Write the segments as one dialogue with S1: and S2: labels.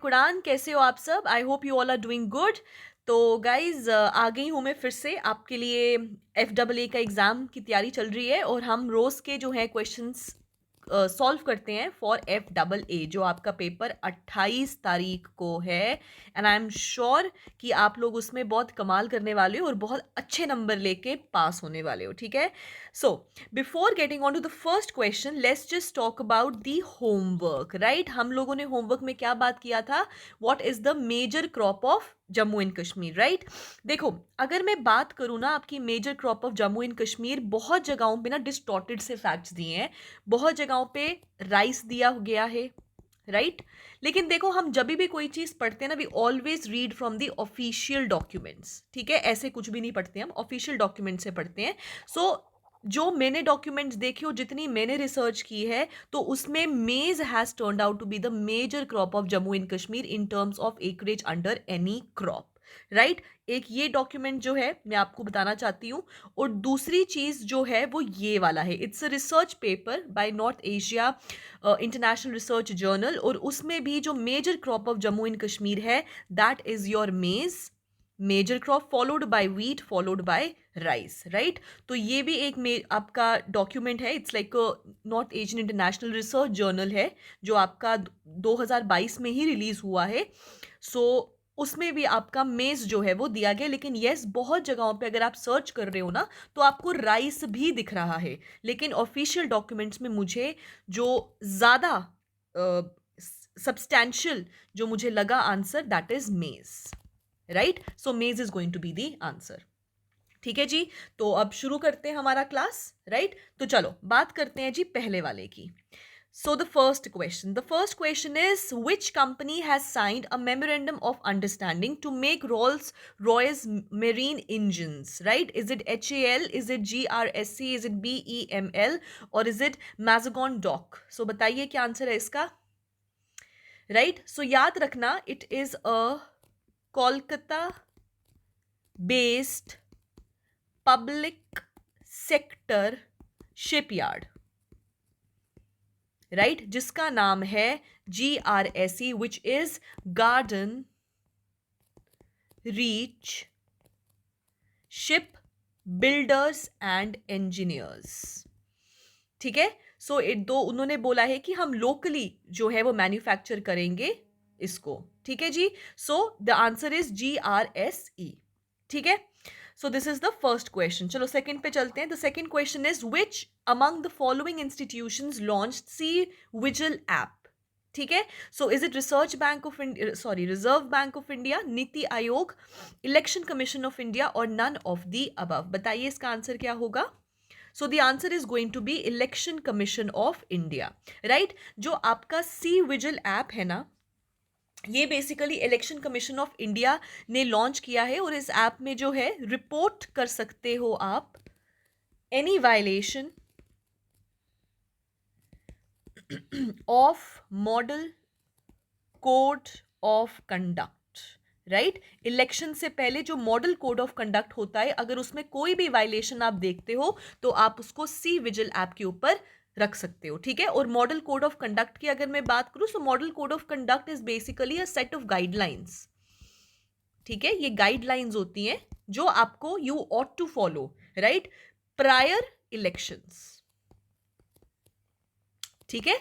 S1: कुरान, कैसे हो आप सब? I hope you all are doing good. तो गाइज आ गई हूँ मैं फिर से आपके लिए। एफ डबल ए का एग्ज़ाम की तैयारी चल रही है और हम रोज़ के जो है क्वेश्चंस सॉल्व करते हैं फॉर एफ डबल ए, जो आपका पेपर 28 तारीख को है। एंड आई एम श्योर कि आप लोग उसमें बहुत कमाल करने वाले हो और बहुत अच्छे नंबर लेके पास होने वाले हो, ठीक है? So before getting on to the first question, let's just talk about the homework, right? हम लोगों ने होमवर्क में क्या बात किया था? What is the major crop of Jammu and Kashmir, right? देखो, अगर मैं बात करूँ ना आपकी major crop of Jammu and Kashmir, बहुत जगहों पे ना डिस्टॉर्टेड से फैक्ट्स दिए हैं, बहुत जगहों पे राइस दिया गया है, राइट? लेकिन देखो, हम जब भी कोई चीज पढ़ते हैं ना, we always read from the official documents, ठीक है? ऐसे कुछ भी नहीं पढ़ते हम, ऑफिशियल डॉक्यूमेंट से पढ़ते हैं। सो जो मैंने डॉक्यूमेंट्स देखे और जितनी मैंने रिसर्च की है, तो उसमें maize has turned out to be the major crop of Jammu and Kashmir in terms of acreage under any crop, right? एक ये डॉक्यूमेंट जो है मैं आपको बताना चाहती हूँ, और दूसरी चीज जो है वो ये वाला है। It's a research paper by North Asia International Research Journal, और उसमें भी जो मेजर क्रॉप ऑफ जम्मू एंड कश्मीर है, that is your maize, major crop, followed by wheat, followed by rice, right? तो ये भी एक आपका डॉक्यूमेंट है। It's like North Asian International Research Journal है, जो आपका 2022 में ही रिलीज हुआ है। सो उसमें भी आपका मेज जो है वो दिया गया। लेकिन यस, बहुत जगहों पे अगर आप सर्च कर रहे हो ना, तो आपको राइस भी दिख रहा है। लेकिन ऑफिशियल डॉक्यूमेंट्स में मुझे जो ज़्यादा सब्सटैंशियल जो मुझे लगा answer, that is maize, right? So maize is going to be the answer. ठीक है जी। तो अब शुरू करते हैं हमारा क्लास, राइट? तो चलो बात करते हैं जी पहले वाले की। So the first question is, which company has signed a memorandum of understanding to make Rolls-Royce marine engines, right? Is it HAL, is it GRSC, is it BEML, or is it Mazagon Dock? So बताइए क्या answer है इसका, right? सो याद रखना, it is a Kolkata based public sector shipyard, right? जिसका नाम है GRSE, which is garden reach ship builders and engineers, ठीक है? सो उन्होंने बोला है कि हम लोकली जो है वो मैन्युफैक्चर करेंगे इसको, ठीक है जी? So the answer is GRSE, ठीक है? So this is the first question. चलो सेकंड पे चलते हैं। The second question is, which among the following institutions launched C vigil app, ठीक है? So is it research bank of India, sorry, reserve bank of India, NITI Aayog, election commission of India, और none of the above? बताइए इसका आंसर क्या होगा? So the answer is going to be Election commission of India, right? जो आपका C vigil app है ना, ये basically Election commission of India ने लॉन्च किया है, और इस ऐप में जो है रिपोर्ट कर सकते हो आप any violation of model code of conduct, right? Election से पहले जो मॉडल कोड ऑफ कंडक्ट होता है, अगर उसमें कोई भी वायलेशन आप देखते हो, तो आप उसको सी विजिल ऐप के ऊपर रख सकते हो, ठीक है? और मॉडल कोड ऑफ कंडक्ट की अगर मैं बात करूं, so model code of conduct is basically a set of guidelines, ठीक है? ये गाइडलाइंस होती हैं जो आपको you ought to follow, right, prior elections, ठीक है?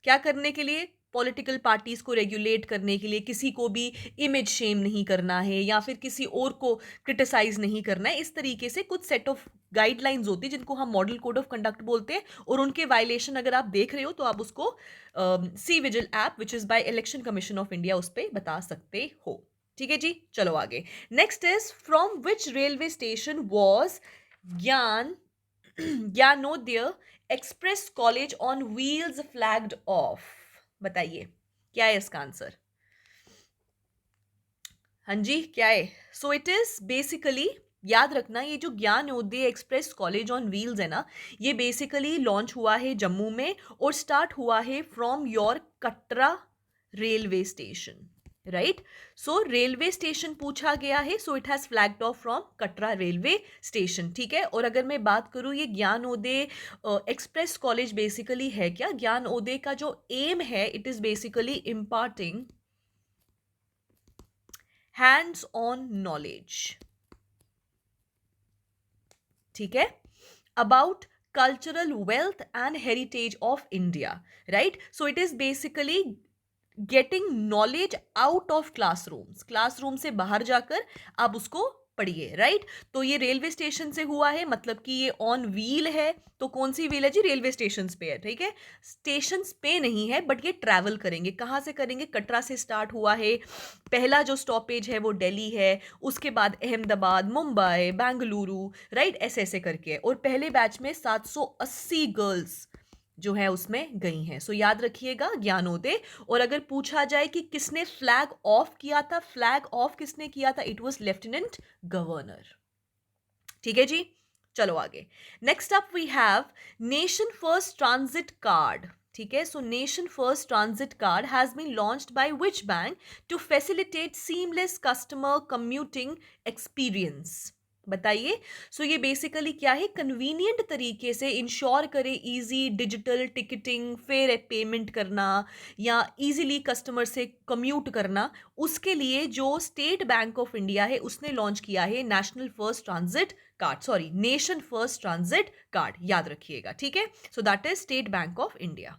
S1: क्या करने के लिए? पॉलिटिकल पार्टीज को रेगुलेट करने के लिए, किसी को भी इमेज शेम नहीं करना है, या फिर किसी और को क्रिटिसाइज नहीं करना है। इस तरीके से कुछ सेट ऑफ गाइडलाइंस होती है जिनको हम मॉडल कोड ऑफ कंडक्ट बोलते हैं, और उनके वायलेशन अगर आप देख रहे हो तो आप उसको C vigil app, which is by election commission of India, उस पर बता सकते हो, ठीक है जी? चलो आगे। Next is, from which railway station was Gyanodaya Express College on Wheels flagged off? बताइए क्या है इसका आंसर? हाँ जी, क्या है? सो इट इज बेसिकली, याद रखना, ये जो Gyanodaya Express College on Wheels है ना, ये बेसिकली लॉन्च हुआ है जम्मू में, और स्टार्ट हुआ है from your Katra railway station, right? So railway station पूछा गया है, so it has flagged of from Katra railway station, ठीक है? और अगर मैं बात करूं, ये ज्ञानोदय एक्सप्रेस कॉलेज बेसिकली है क्या? ज्ञानोदय का जो एम है, it is basically imparting hands on knowledge, ठीक है, about cultural wealth and heritage of India, right? So it is basically getting knowledge out of classrooms, classroom से बाहर जाकर आप उसको पढ़िए, राइट? तो ये रेलवे स्टेशन से हुआ है, मतलब कि ये ऑन व्हील है, तो कौन सी व्हील है जी? रेलवे स्टेशन पे है, ठीक है, स्टेशन पे नहीं है, बट ये ट्रैवल करेंगे, कहाँ से करेंगे? कटरा से स्टार्ट हुआ है, पहला जो स्टॉपेज है वो दिल्ली है, उसके बाद अहमदाबाद, मुंबई, बेंगलुरु, राइट, ऐसे ऐसे करके, और पहले बैच में 780 गर्ल्स जो है उसमें गई हैं। सो याद रखिएगा ज्ञानोदय। और अगर पूछा जाए कि किसने फ्लैग ऑफ किया था, फ्लैग ऑफ किसने किया था? इट वाज लेफ्टिनेंट गवर्नर, ठीक है जी। चलो आगे, next up we have nation first transit card, ठीक है। So nation first transit card has been launched by which bank to facilitate seamless customer commuting experience? बताइए। सो ये बेसिकली क्या है? कन्वीनियंट तरीके से इंश्योर करे easy digital ticketing, fair payment करना या इजीली कस्टमर से कम्यूट करना, उसके लिए जो स्टेट बैंक ऑफ इंडिया है उसने लॉन्च किया है national first transit card, sorry nation first transit card, याद रखिएगा, ठीक है। So that is state bank of India,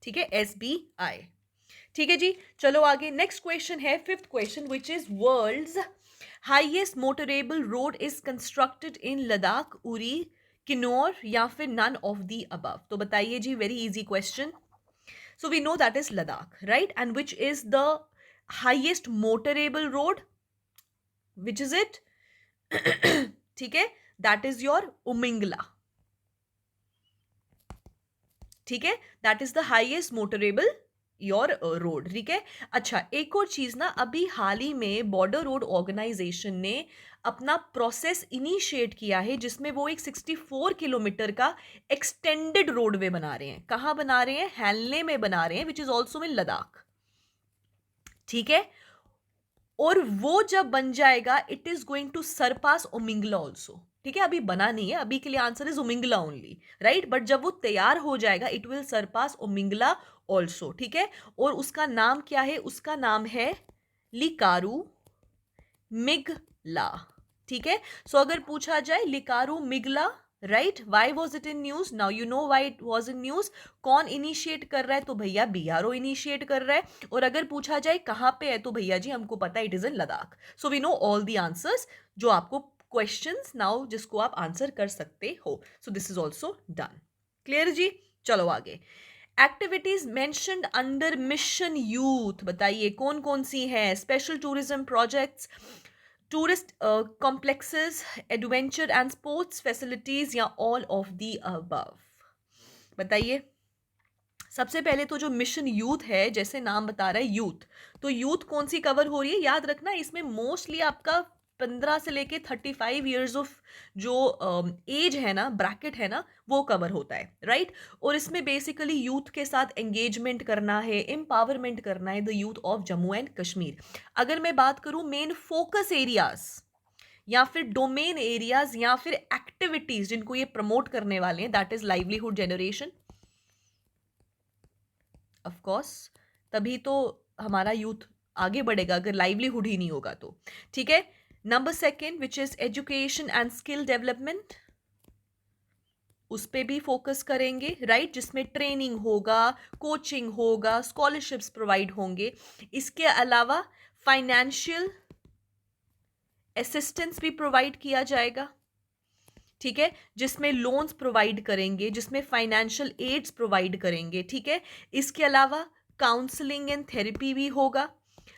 S1: ठीक है, SBI, ठीक है जी। चलो आगे, नेक्स्ट क्वेश्चन है fifth question, which is world's highest motorable road is constructed in Ladakh, Uri, Kinnaur या फिर नन ऑफ दी अबव? तो बताइए जी, very easy question. So we know that is Ladakh, right, and which is the highest motorable road? Which is it? ठीक है, that is your Umlingla, ठीक है, that is the highest motorable your road, ठीक है। अच्छा, एक और चीज ना, अभी हाल ही में बॉर्डर रोड ऑर्गेनाइजेशन ने अपना प्रोसेस इनिशिएट किया है जिसमें वो एक 64 किलोमीटर का एक्सटेंडेड रोडवे बना रहे हैं। कहाँ बना रहे हैं? हैलले में बना रहे हैं, which is also in Ladakh, ठीक है। और वो जब बन जाएगा, it is going to surpass Umlingla also, ठीक है। अभी बना नहीं है, अभी के लिए answer is Umlingla only, right, but जब वो तैयार हो जाएगा it will surpass Umlingla also, ठीक है। और उसका नाम क्या है? उसका नाम है लिकारू मिगला, ठीक है। सो अगर पूछा जाए Likaru Migla, right, why was it in news? Now you know why it was in news. कौन इनिशिएट कर रहा है? तो भैया BRO इनिशिएट कर रहा है। और अगर पूछा जाए कहाँ पे है, तो भैया जी हमको पता है, it is in Ladakh. So we know all the answers जो आपको क्वेश्चंस नाउ जिसको आप आंसर कर सकते हो। So this is also done, clear जी। चलो आगे, activities mentioned under mission youth, बताइए कौन कौन सी हैं? Special tourism projects, tourist complexes, adventure and sports facilities या ऑल ऑफ दी अबव? बताइए। सबसे पहले तो जो मिशन यूथ है, जैसे नाम बता रहा है यूथ, तो यूथ कौन सी कवर हो रही है? याद रखना, इसमें मोस्टली आपका 15 से लेके 35 ईयर्स ऑफ जो एज है ना, ब्रैकेट है ना, वो कवर होता है, राइट। और इसमें बेसिकली यूथ के साथ एंगेजमेंट करना है, एम्पावरमेंट करना है the youth of Jammu and Kashmir. अगर मैं बात करूं मेन फोकस एरियाज या फिर डोमेन एरियाज या फिर एक्टिविटीज जिनको ये प्रमोट करने वाले हैं, that is livelihood generation, of course, तभी तो हमारा यूथ आगे बढ़ेगा, अगर लाइवलीहुड ही नहीं होगा तो, ठीक है। Number second, which is education and skill development, उस पर भी फोकस करेंगे, राइट, जिसमें ट्रेनिंग होगा, कोचिंग होगा, स्कॉलरशिप्स प्रोवाइड होंगे। इसके अलावा फाइनेंशियल असिस्टेंस भी प्रोवाइड किया जाएगा, ठीक है, जिसमें लोन्स प्रोवाइड करेंगे, जिसमें फाइनेंशियल एड्स प्रोवाइड करेंगे, ठीक है। इसके अलावा काउंसलिंग एंड थेरेपी भी होगा,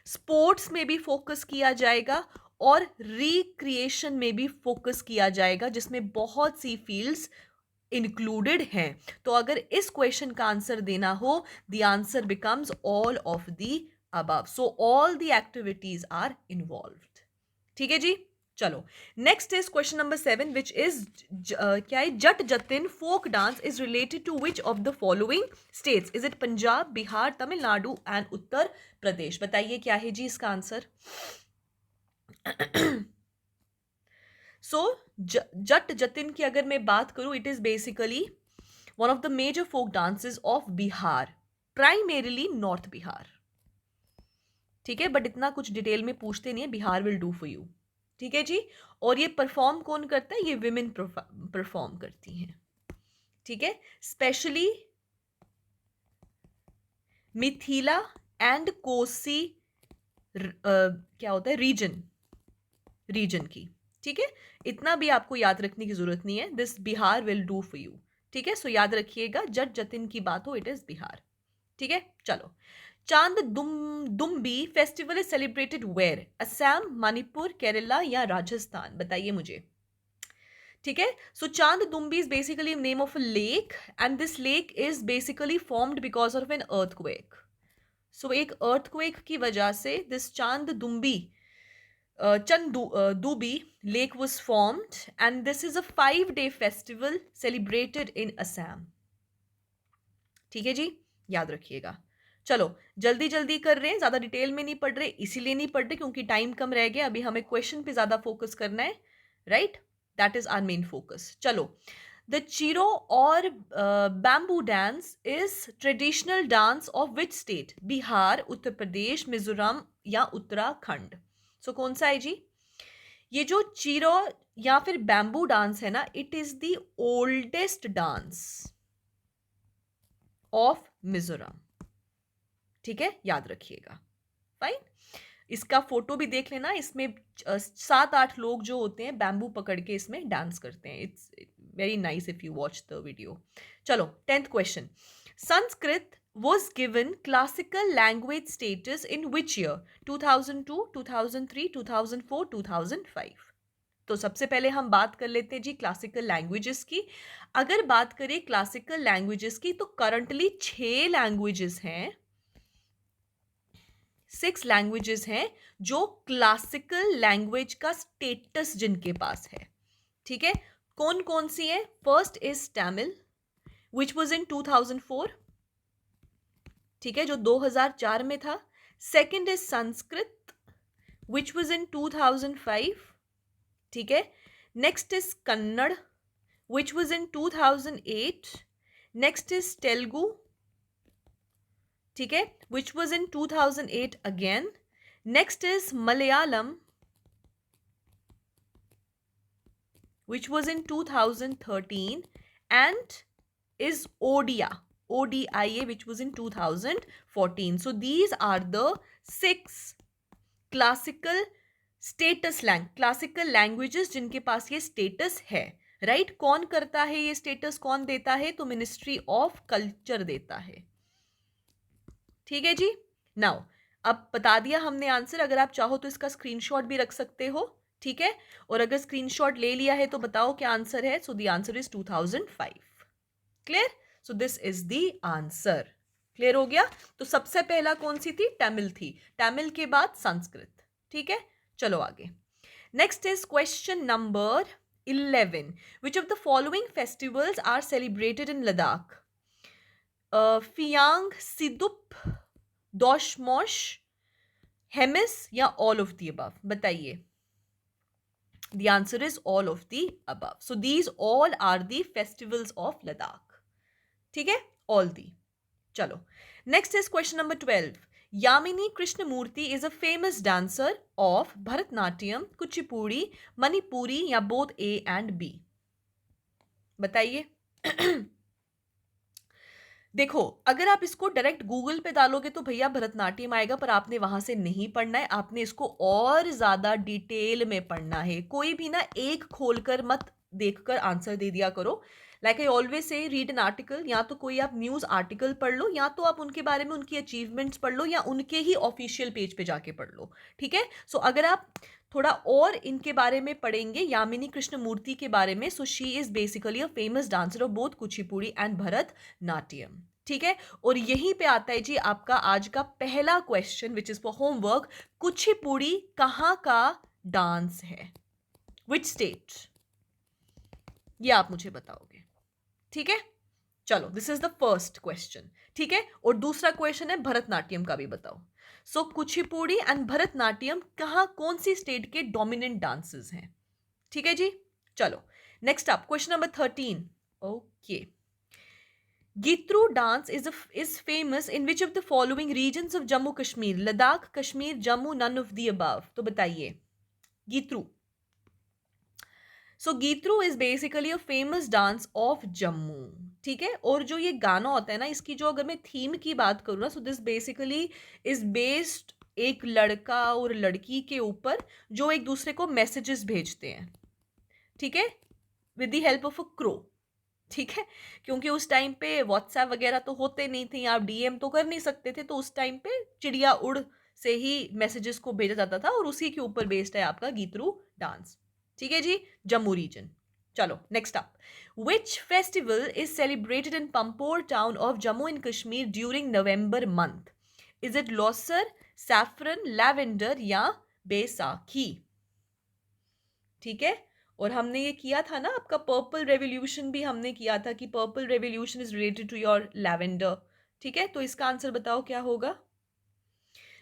S1: स्पोर्ट्स में भी फोकस किया जाएगा और रिक्रिएशन में भी फोकस किया जाएगा, जिसमें बहुत सी फील्ड्स इंक्लूडेड हैं। तो अगर इस क्वेश्चन का आंसर देना हो, the answer becomes all of the above. So all the activities are involved, ठीक है जी। चलो, next is question number 7, which is क्या है? Jat Jatin folk dance is related to which of the following states? Is it Punjab, Bihar, Tamil Nadu and Uttar Pradesh? बताइए क्या है जी इसका आंसर। सो जट जतिन की अगर मैं बात करूं, it is basically one of the major folk dances of Bihar, primarily north Bihar, ठीक है, बट इतना कुछ डिटेल में पूछते नहीं है, Bihar will do for you. ठीक है जी। और ये परफॉर्म कौन करता है? ये विमेन परफॉर्म करती हैं। ठीक है, स्पेशली मिथिला एंड कोसी क्या होता है, रीजन की। ठीक है, इतना भी आपको याद रखने की जरूरत नहीं है, this Bihar will do for you. ठीक है, सो याद रखिएगा, जट जतिन की बात हो, इट इज बिहार। ठीक है, चलो। Chandubi festival is celebrated where? Assam, Manipur, Kerala या राजस्थान? बताइए मुझे। ठीक है, so Chandubi is basically name of a lake, and this lake is basically formed because of an earthquake. So एक अर्थक्वेक की वजह से दिस चांद दुम्बी Chandubi lake was formed, and this is a 5-day festival celebrated in Assam. ठीक है जी, याद रखिएगा। चलो, जल्दी जल्दी कर रहे हैं, ज्यादा डिटेल में नहीं पढ़ रहे, इसीलिए नहीं पढ़ रहे क्योंकि टाइम कम रह गया, अभी हमें क्वेश्चन पे ज्यादा फोकस करना है, right? That is our main focus. चलो, द चीरो और bamboo dance is traditional dance of which state? Bihar, Uttar Pradesh, Mizoram या उत्तराखंड? सो कौन सा है जी? ये जो चीरो या फिर बैम्बू डांस है ना, it is the oldest dance of Mizoram. ठीक है, याद रखिएगा। फाइन, इसका फोटो भी देख लेना, इसमें 7-8 लोग जो होते हैं बैम्बू पकड़ के इसमें डांस करते हैं। It's very nice if you watch the video. चलो, 10th question. Sanskrit was given classical language status in which year? 2002, 2003, 2004, 2005? तो सबसे पहले हम बात कर लेते हैं जी क्लासिकल लैंग्वेजेस की। अगर बात करें क्लासिकल लैंग्वेजेस की, तो करंटली 6 लैंग्वेजेस हैं, 6 लैंग्वेजेस हैं जो क्लासिकल लैंग्वेज का स्टेटस जिनके पास है। ठीक है, कौन कौन सी है? First is Tamil, which was in 2004। ठीक है, जो 2004 में था। Second is Sanskrit, which was in 2005। ठीक है, next is Kannada, which was in 2008। Next is Telugu, ठीक है, which was in 2008 again. Next is Malayalam, which was in 2013, and is ODIA, which was in 2014. So these are the 6 classical languages जिनके पास ये status है, right? कौन करता है ये status, कौन देता है? तो मिनिस्ट्री ऑफ कल्चर देता है। ठीक है जी। नाउ अब बता दिया हमने आंसर, अगर आप चाहो तो इसका स्क्रीनशॉट भी रख सकते हो। ठीक है, और अगर स्क्रीनशॉट ले लिया है तो बताओ क्या आंसर है। सो the answer is 2005। Clear? So this is the answer. Clear हो गया? तो सबसे पहला कौन सी थी? तमिल थी, तमिल के बाद संस्कृत। ठीक है, चलो आगे। Next is question number 11। Which of the following festivals are celebrated in Ladakh? Phyang, Tsedup, Dosmoche, Hemis या ऑल ऑफ द अबव? बताइए। The answer is all of the above. So these all are the festivals of Ladakh. ठीक है, all the. चलो, next is question number 12. Yamini Krishnamurti is a famous dancer of Bharatnatyam, Kuchipudi, Manipuri या both A and B? बताइए। देखो, अगर आप इसको direct Google पे डालोगे तो भैया भरतनाट्यम आएगा, पर आपने वहां से नहीं पढ़ना है, आपने इसको और ज्यादा डिटेल में पढ़ना है। कोई भी ना एक खोलकर मत देखकर आंसर दे दिया करो। Like I always say, read an article, या तो कोई आप न्यूज आर्टिकल पढ़ लो, या तो आप उनके बारे में उनकी अचीवमेंट्स पढ़ लो, या उनके ही ऑफिशियल पेज पे जाके पढ़ लो। ठीक है, सो अगर आप थोड़ा और इनके बारे में पढ़ेंगे, यामिनी कृष्णमूर्ति के बारे में, so she is basically a famous dancer of both Kuchipudi and Bharatanatyam. ठीक है, और यहीं पे आता है जी आपका आज का पहला question, which is for homework. Kuchipudi कहाँ का डांस है? Which state? ये आप मुझे बताओगे। ठीक है, चलो, this is the first question. ठीक है, और दूसरा क्वेश्चन है भरतनाट्यम का भी बताओ। सो कुचिपुड़ी एंड भरतनाट्यम कहाँ, कौन सी स्टेट के डोमिनेंट डांसेस हैं? ठीक है जी, चलो next up question number 13। Okay, Geetru dance is famous in which of the following regions of Jammu Kashmir? Ladakh, Kashmir, Jammu, none of the above. तो बताइए Geetru. So Geetru is basically a famous dance of Jammu. ठीक है, और जो ये गाना होता है ना, इसकी जो अगर मैं थीम की बात करूँ ना, so this basically is based एक लड़का और लड़की के ऊपर जो एक दूसरे को मैसेजेस भेजते हैं. ठीक है, with the help of a crow. ठीक है, क्योंकि उस टाइम पे व्हाट्सएप वगैरह तो होते नहीं थे, आप डीएम तो कर नहीं सकते थे, तो उस टाइम पे चिड़िया उड़ से ही मैसेजेस को भेजा जाता था, और उसी के ऊपर बेस्ड है आपका गीतरू डांस. ठीक है जी, जम्मू रीजन. चलो next up. Which festival is celebrated in Pampore town of Jammu and Kashmir during November month? Is it loser, saffron, lavender या बैसाखी? ठीक है, और हमने ये किया था ना, आपका पर्पल रेवोल्यूशन भी हमने किया था कि purple revolution is related to your lavender. ठीक है, तो इसका आंसर बताओ क्या होगा.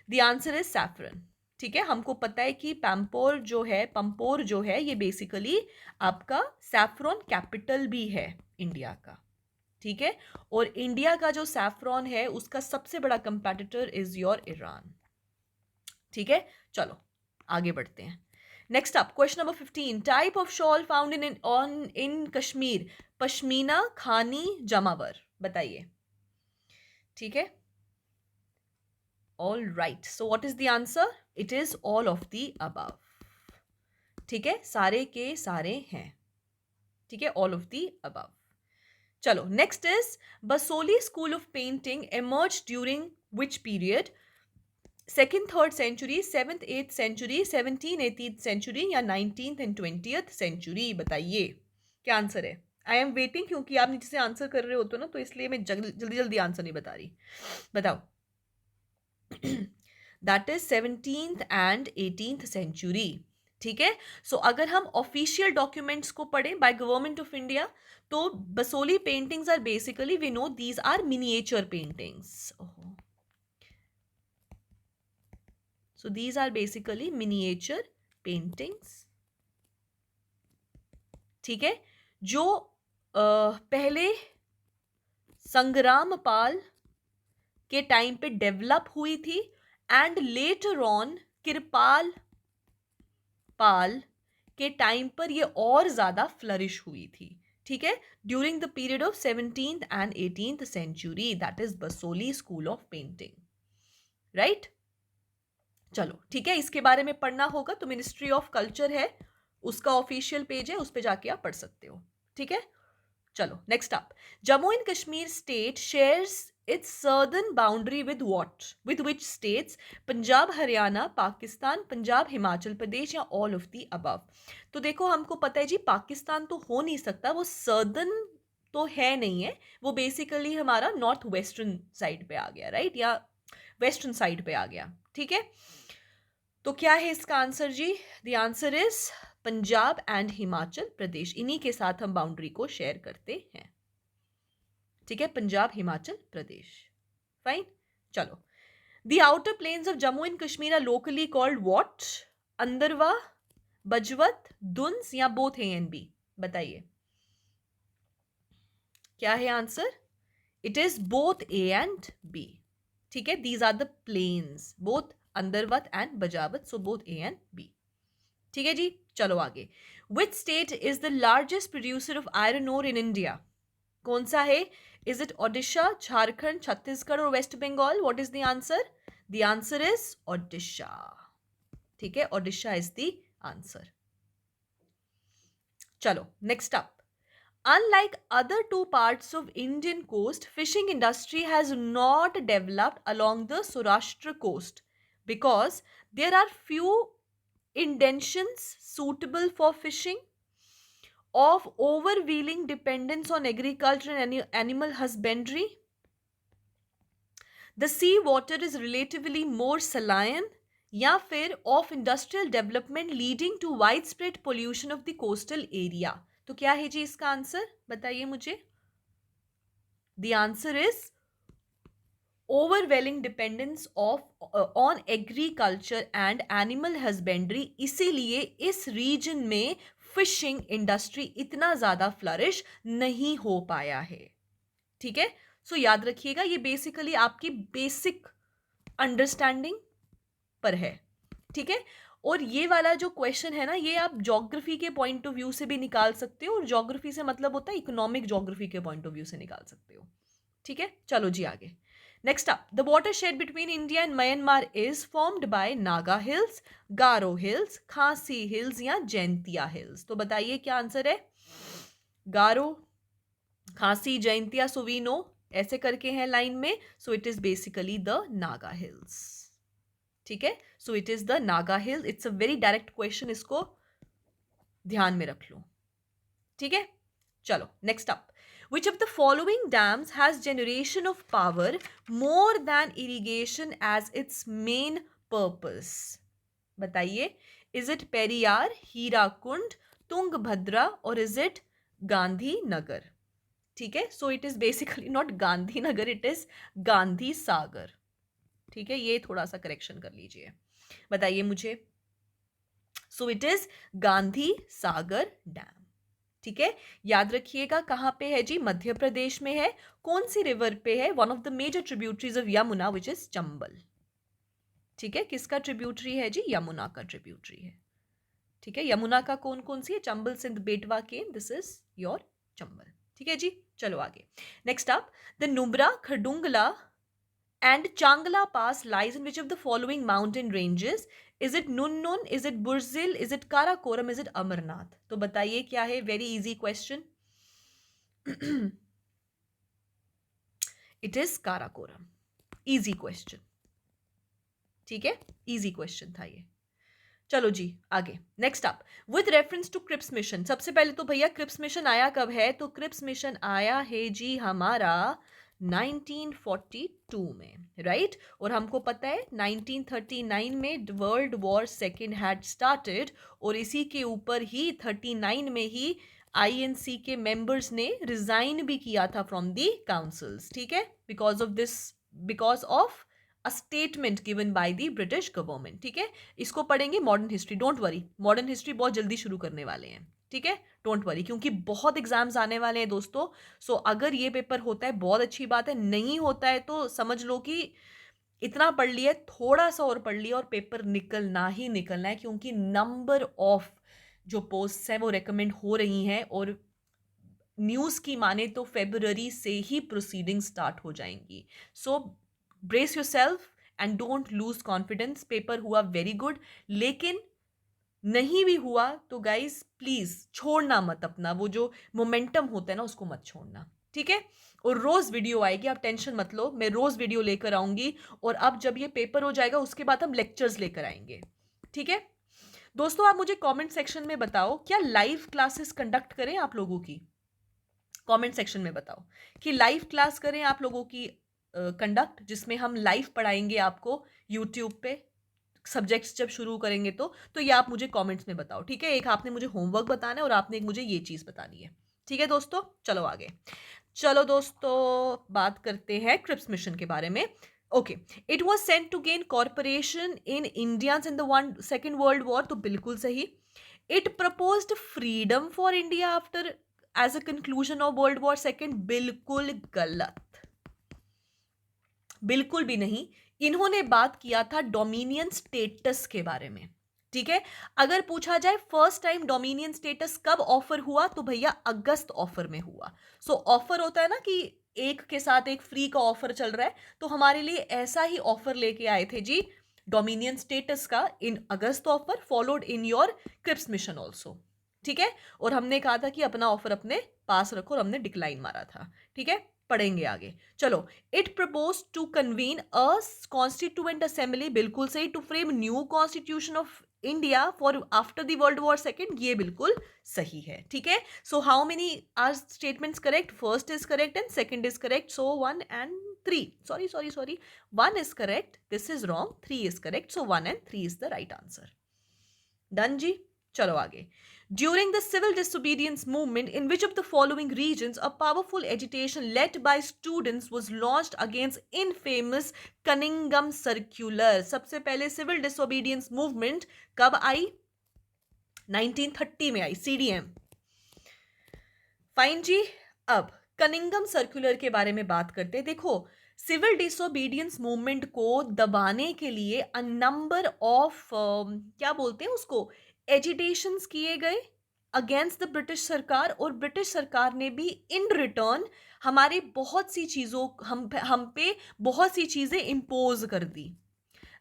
S1: The answer is saffron. ठीक है, हमको पता है कि पंपोर जो है ये बेसिकली आपका सैफरॉन कैपिटल भी है इंडिया का. ठीक है, और इंडिया का जो सैफरॉन है उसका सबसे बड़ा कंपेटिटर इज योर ईरान. ठीक है, चलो आगे बढ़ते हैं. Next up, question number 15. Type of shawl found in Kashmir. Pashmina, खानी, जमावर. बताइए. ठीक है. All right. So what is the answer? It is all of the above. ठीक है, सारे के सारे हैं. ठीक है, all of the above. चलो, next is Basoli School of Painting emerged during which period? 2nd 3rd century, 7th 8th century, 17th 18th century या 19th and 20th century? बताइए क्या आंसर है. आई एम वेटिंग, क्योंकि आप नीचे से answer कर रहे हो तो ना, तो इसलिए मैं जल्दी जल्दी आंसर नहीं बता रही. बताओ. That is 17th and 18th century. ठीक है, सो अगर हम ऑफिशियल डॉक्यूमेंट्स को पढ़ें बाय गवर्नमेंट ऑफ इंडिया, तो Basohli paintings are basically, we know these are miniature paintings. So these are basically miniature paintings. ठीक है, जो पहले संग्राम पाल के टाइम पे डेवलप हुई थी, एंड लेटर ऑन कृपाल पाल के टाइम पर ये और ज्यादा फ्लरिश हुई थी. ठीक है, during the period of 17th and 18th century. That is Basoli school of painting. Right, चलो ठीक है, इसके बारे में पढ़ना होगा तो मिनिस्ट्री ऑफ कल्चर है, उसका ऑफिशियल पेज है, उस पे जाके आप पढ़ सकते हो. ठीक है, चलो next up. Jammu and Kashmir state shares its southern boundary with what? With which states? Punjab, Haryana, Pakistan, Punjab, Himachal Pradesh या ऑल ऑफ द अबव? तो देखो, हमको पता है जी, पाकिस्तान तो हो नहीं सकता, वो सर्दर्न तो है नहीं है, वो बेसिकली हमारा नॉर्थ वेस्टर्न साइड पे आ गया, राइट, या वेस्टर्न साइड पे आ गया. ठीक है, तो क्या है इसका आंसर जी? The answer is Punjab and Himachal Pradesh. इन्हीं के साथ हम बाउंड्री को शेयर करते हैं. ठीक है, पंजाब, हिमाचल प्रदेश. फाइन, चलो. The outer plains of Jammu and Kashmir are locally called what? Andarwah, Bajwat, Duns या बोथ ए एंड बी? बताइए क्या है answer. It is both A and B. ठीक है, these are the plains, both Andarwat and Bajawat, so both A and B. ठीक है जी, चलो आगे. Which state is the largest producer of iron ore in India? कौन सा है? इज इट ओडिशा, झारखंड, छत्तीसगढ़ और West Bengal? What is the answer? The answer is Odisha. ठीक है, ओडिशा इज द आंसर. चलो next up. Unlike other two parts of Indian coast, fishing industry has not developed along the Saurashtra coast because there are few indentions suitable for fishing, of overwhelming dependence on agriculture and animal husbandry. The sea water is relatively more saline, या फिर of industrial development leading to widespread pollution of the coastal area. तो क्या है जी इसका answer? बताइए मुझे. The answer is overwhelming dependence on agriculture and animal husbandry. इसीलिए इस रीजन में फिशिंग इंडस्ट्री इतना ज्यादा फ्लरिश नहीं हो पाया है. ठीक है, सो याद रखिएगा, ये बेसिकली आपकी बेसिक अंडरस्टैंडिंग पर है, ठीक है। और ये वाला जो क्वेश्चन है ना, ये आप ज्योग्राफी के पॉइंट ऑफ व्यू से भी निकाल सकते हो, और ज्योग्राफी से मतलब होता है इकोनॉमिक ज्योग्राफी के पॉइंट ऑफ व्यू से निकाल सकते हो, ठीक है। चलो जी आगे। Next up, the water shade between India and Myanmar is formed by Naga hills, Garo hills, खासी हिल्स या जैंतिया हिल्स। तो बताइए क्या आंसर है। गारो, खासी, जैंतिया, सो वी नो ऐसे करके हैं लाइन में, सो it is basically the Naga hills, ठीक है। So it is the Naga hills. It's a very direct question, इसको ध्यान में रख लो, ठीक है। चलो next up, which of the following dams has generation of power more than irrigation as its main purpose? बताइए, is it पेरियार, हीराकुंड, तुंगभद्रा, और is it गांधीनगर? ठीक है, so it is basically not Gandhinagar, it is Gandhi Sagar, ठीक है। ये थोड़ा सा करेक्शन कर लीजिए, बताइए मुझे। सो it is Gandhi Sagar dam, ठीक है। याद रखिएगा कहां पे है जी, मध्य प्रदेश में है। कौन सी रिवर पे है, one of the major tributaries of Yamuna which is Chambal, ठीक है। किसका ट्रिब्यूटरी है जी, यमुना का ट्रिब्यूटरी है, ठीक है। यमुना का कौन कौन सी है, चंबल, सिंध, बेटवा, केन, दिस इज योर चंबल, ठीक है जी। चलो आगे। Next up, the Nubra, Khardung La and Changla Pass lies in which of the following mountain ranges? Is it Nunnun? Is it Burzil? Is it Karakoram? Is it Amarnath? तो बताइए क्या है, very easy question. It is Karakoram. Easy question. ठीक है, easy question था ये। चलो जी आगे। Next up, with reference to Cripps Mission, सबसे पहले तो भैया क्रिप्स मिशन आया कब है, तो क्रिप्स मिशन आया है जी हमारा 1942 में, राइट। और हमको पता है 1939 में world War second had started, और इसी के ऊपर ही 39 में ही आईएनसी के मेंबर्स ने रिजाइन भी किया था फ्रॉम दी काउंसिल्स, ठीक है, because of this, because of a statement given by the British government, ठीक है। इसको पढ़ेंगे modern history, don't worry, modern history बहुत जल्दी शुरू करने वाले हैं, ठीक है, डोंट वरी, क्योंकि बहुत एग्जाम्स आने वाले हैं दोस्तों। सो अगर ये पेपर होता है बहुत अच्छी बात है, नहीं होता है तो समझ लो कि इतना पढ़ लिया, थोड़ा सा और पढ़ लिया और पेपर निकलना ही निकलना है, क्योंकि नंबर ऑफ जो पोस्ट है वो रेकमेंड हो रही हैं, और न्यूज़ की माने तो फेब्रुअरी से ही प्रोसीडिंग स्टार्ट हो जाएंगी। So brace yourself and don't lose confidence. Paper हुआ वेरी गुड, लेकिन नहीं भी हुआ तो गाइज प्लीज छोड़ना मत अपना, वो जो मोमेंटम होता है ना उसको मत छोड़ना, ठीक है। और रोज वीडियो आएगी, आप टेंशन मत लो, मैं रोज वीडियो लेकर आऊंगी, और अब जब ये पेपर हो जाएगा उसके बाद हम लेक्चर्स लेकर आएंगे, ठीक है। दोस्तों आप मुझे कमेंट सेक्शन में बताओ, क्या लाइव क्लासेस कंडक्ट करें आप लोगों की, कमेंट सेक्शन में बताओ कि लाइव क्लास करें आप लोगों की कंडक्ट, जिसमें हम लाइव पढ़ाएंगे आपको यूट्यूब पे, सब्जेक्ट्स जब शुरू करेंगे तो ये आप मुझे कमेंट्स में बताओ, ठीक है। एक आपने मुझे होमवर्क बताना है और आपने एक मुझे ये चीज़ बतानी है, ठीक है दोस्तों। चलो आगे, चलो दोस्तों बात करते हैं क्रिप्स मिशन के बारे में। Okay, it was sent to gain corporation in Indians in the Second World War, तो बिल्कुल सही। It proposed freedom for India after as a conclusion of World War Second, बिल्कुल गलत, बिल्कुल भी नहीं। इन्होंने बात किया था डोमिनियन स्टेटस के बारे में, ठीक है। अगर पूछा जाए फर्स्ट टाइम डोमिनियन स्टेटस कब ऑफर हुआ, तो भैया अगस्त ऑफर में हुआ। सो ऑफर होता है ना कि एक के साथ एक फ्री का ऑफर चल रहा है, तो हमारे लिए ऐसा ही ऑफर लेके आए थे जी डोमिनियन स्टेटस का, in August offer followed in your Cripps mission also, ठीक है। और हमने कहा था कि अपना ऑफर अपने पास रखो, और हमने डिक्लाइन मारा था, ठीक है। पढ़ेंगे आगे, चलो। It propose to convene a constituent assembly, बिल्कुल सही। To frame new constitution of India for after the World War Second, ये बिल्कुल सही है, ठीक है। So how many are statements correct, first is correct and second is correct, so 1 and 3, sorry 1 is correct, this is wrong, 3 is correct, so 1 and 3 is the right answer. Done जी, चलो आगे। During the civil disobedience movement, in which of the following regions a powerful agitation led by students was launched against infamous Cunningham Circular? सबसे पहले civil disobedience movement कब आई, 1930 में आई, CDM, fine जी। अब Cunningham circular के बारे में बात करते हैं। देखो, सिविल डिसोबीडियंस मूवमेंट को दबाने के लिए अ नंबर ऑफ क्या बोलते हैं उसको, एजिटेशंस किए गए अगेंस्ट द ब्रिटिश सरकार, और ब्रिटिश सरकार ने भी इन रिटर्न हमारे बहुत सी चीज़ों हम पे बहुत सी चीज़ें इम्पोज कर दी,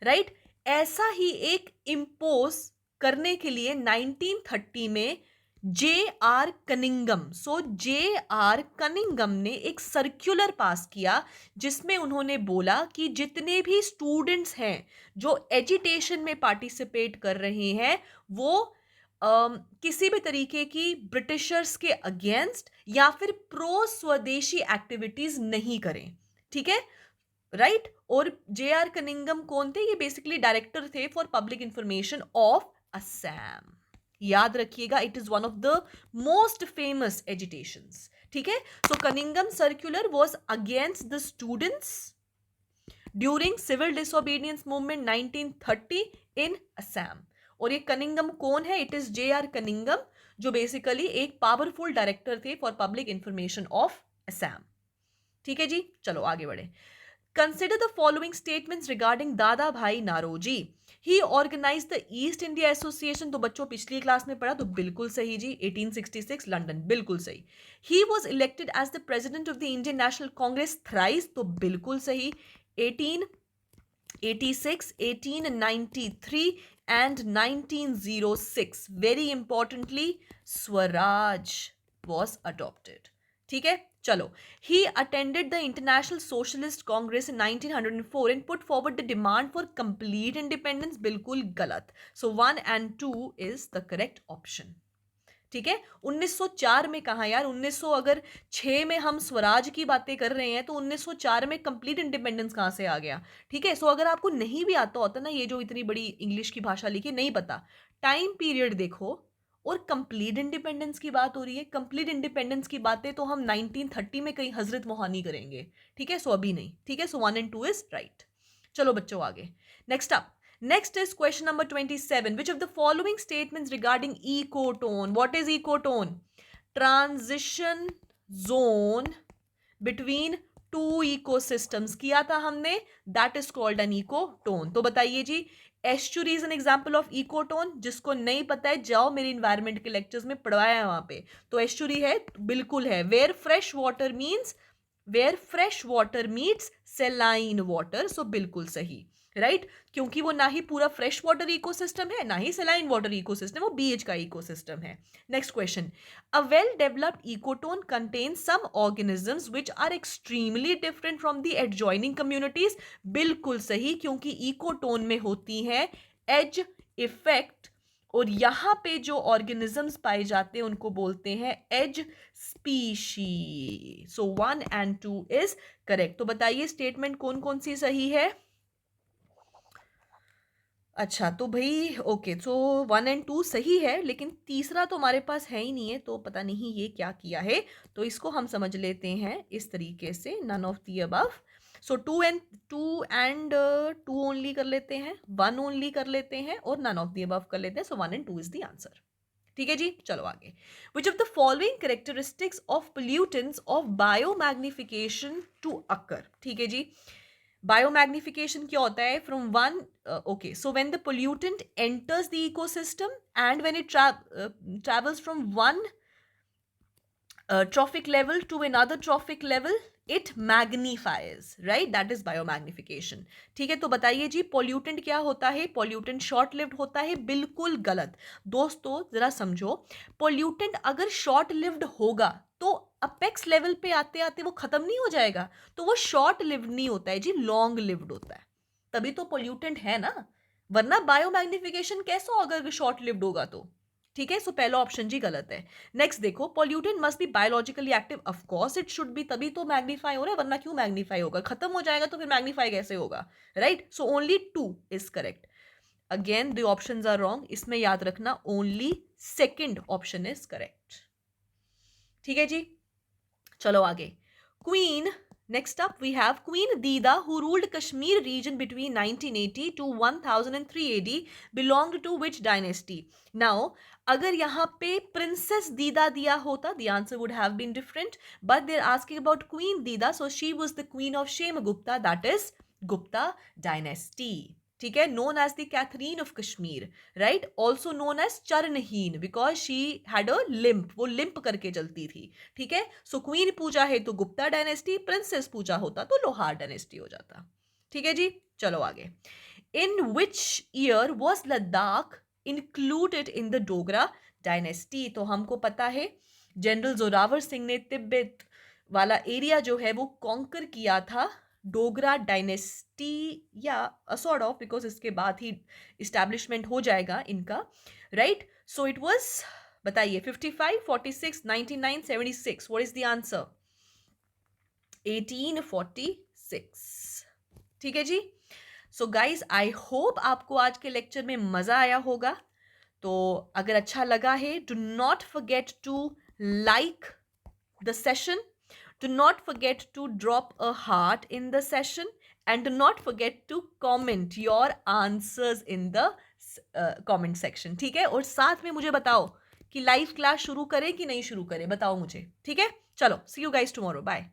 S1: राइट। ऐसा ही एक इम्पोज करने के लिए 1930 में जे are Cunningham, J are Cunningham ने एक सर्कुलर पास किया जिसमें उन्होंने बोला कि जितने भी स्टूडेंट्स हैं जो एजिटेशन में पार्टिसिपेट कर रहे हैं वो किसी भी तरीके की ब्रिटिशर्स के अगेंस्ट या फिर प्रो स्वदेशी एक्टिविटीज नहीं करें, ठीक है, राइट। और जे आर कनिंगम कौन थे? ये बेसिकली डायरेक्टर थे for public information of Assam. याद रखिएगा, it is one of the most famous agitations, ठीक है। सो Cunningham circular was against the students during civil disobedience movement 1930 इन असम। और ये कनिंगम कौन है? It is J are Cunningham, जो बेसिकली एक पावरफुल डायरेक्टर थे for public information of Assam, ठीक है जी। चलो आगे बढ़े। Consider the following statements regarding दादा भाई Naoroji. He organized the East India Association, तो बच्चों पिछली क्लास में पढ़ा, तो बिल्कुल सही जी, 1866 लंदन, बिल्कुल सही। He was elected as the president of the Indian National Congress thrice, तो बिल्कुल सही, 1886, 1893 and 1906। Very importantly, Swaraj was adopted, ठीक है। चलो, he attended the International Socialist Congress in 1904 and put forward the demand for complete independence, बिल्कुल गलत। So 1 and 2 is the correct option, ठीक है। 1904 में कहा यार, 1906 में हम स्वराज की बातें कर रहे हैं, तो 1904 में कंप्लीट इंडिपेंडेंस कहां से आ गया, ठीक है। सो अगर आपको नहीं भी आता होता ना, ये जो इतनी बड़ी इंग्लिश की भाषा लिखी, नहीं पता, टाइम पीरियड देखो, और कंप्लीट इंडिपेंडेंस की बात हो रही है। कंप्लीट इंडिपेंडेंस की बातें तो हम 1930 में कहीं हजरत मोहानी करेंगे, ठीक है। सो अभी नहीं, ठीक है। सो 1 and 2 इज राइट। चलो बच्चों आगे, next up. Next is question number 27. Which of the following statements regarding ecotone? What is ecotone? Transition zone between two ecosystems किया था हमने, that is called an ecotone। तो बताइए जी, estuary is an example of ecotone. जिसको नहीं पता है जाओ मेरे इन्वायरमेंट के लेक्चर्स में पढ़वाया है वहां पे। तो एस्चुरी है, बिल्कुल है। Where fresh water meets saline water, so बिल्कुल सही, राइट। क्योंकि वो ना ही पूरा फ्रेश वाटर इकोसिस्टम है, ना ही सेलाइन वाटर इकोसिस्टम, वो बीच का इकोसिस्टम है। Next question, a well developed ecotone contains some organisms which are extremely different from the adjoining communities, बिल्कुल सही, क्योंकि इकोटोन में होती है एज इफेक्ट, और यहां पे जो ऑर्गेनिजम्स पाए जाते हैं उनको बोलते हैं as species. So 1 and 2 is correct. तो बताइए स्टेटमेंट कौन कौन सी सही है? अच्छा, तो भाई ओके, तो 1 and 2 सही है, लेकिन तीसरा तो हमारे पास है ही नहीं है, तो पता नहीं ये क्या किया है। तो इसको हम समझ लेते हैं इस तरीके से, none of the above. So 2 only कर लेते हैं, 1 ओनली कर लेते हैं, और नन ऑफ दी अबव कर लेते हैं। So 1 and 2 is the answer, ठीक है जी। चलो आगे। Which of the following characteristics of pollutants of biomagnification to occur, ठीक है जी। बायोमैग्निफिकेशन क्या होता है? From one, okay, so when the pollutant enters the ecosystem and when it travels from one trophic level to another trophic level, it magnifies, right? That is biomagnification, ठीक है। तो बताइए जी, पोल्यूटेंट क्या होता है? पोल्यूटेंट शॉर्ट लिव्ड होता है, बिल्कुल गलत। दोस्तों जरा समझो, पोल्यूटेंट अगर शॉर्ट लिव्ड होगा तो अपेक्स लेवल पे आते आते वो खत्म नहीं हो जाएगा, तो वो शॉर्ट लिव्ड नहीं होता है जी, लॉन्ग लिव्ड होता है, तभी तो पोल्यूटेंट है ना। वरना बायोमैग्निफिकेशन कैसा होगा अगर शॉर्ट लिव्ड होगा तो, ठीक है। सो पहला ऑप्शन जी गलत है। नेक्स्ट देखो, pollutant must be biologically active, of course it should be, तभी तो मैग्नीफाई हो रहा है, वरना क्यों मैग्नीफाई होगा? खत्म हो जाएगा तो फिर मैग्नीफाई कैसे होगा, right. So only 2 is correct. Again the options are wrong, इसमें याद रखना only second option is correct, ठीक है जी। चलो आगे। Queen Next up, we have Queen Dida, who ruled Kashmir region between 1980 to 1003 AD, belonged to which dynasty? Now, अगर यहाँ पे Princess Dida दिया होता, the answer would have been different. But they're asking about Queen Dida, so she was the queen of Shemagupta, that is Gupta dynasty. ठीक है, known as the Catherine of Kashmir, right? Also known as Charnहीन, because she had a limp, वो limp करके चलती थी. ठीक है, सो queen पूजा है तो गुप्ता डायनेस्टी, प्रिंसेस पूजा होता तो लोहार डायनेस्टी हो जाता. ठीक है जी, चलो आगे. In which year was Ladakh included in the Dogra dynasty? तो हमको पता है जनरल जोरावर सिंह ने तिब्बत वाला एरिया जो है वो कॉन्कर किया था डोगरा डायनेस्टी, या सॉर्ट ऑफ, बिकॉज इसके बाद ही इस्टेब्लिशमेंट हो जाएगा इनका, राइट? सो इट वॉज, बताइए, 55, 46, 99, 76. What is the answer? 1846. ठीक है जी. सो गाइज, आई होप आपको आज के लेक्चर में मजा आया होगा. तो अगर अच्छा लगा है, do not forget to like the session, do not forget to drop a heart in the session, and do not forget to comment your answers in the comment section. ठीक है, और साथ में मुझे बताओ कि लाइव क्लास शुरू करें कि नहीं शुरू करें, बताओ मुझे. ठीक है, चलो, see you guys tomorrow. Bye.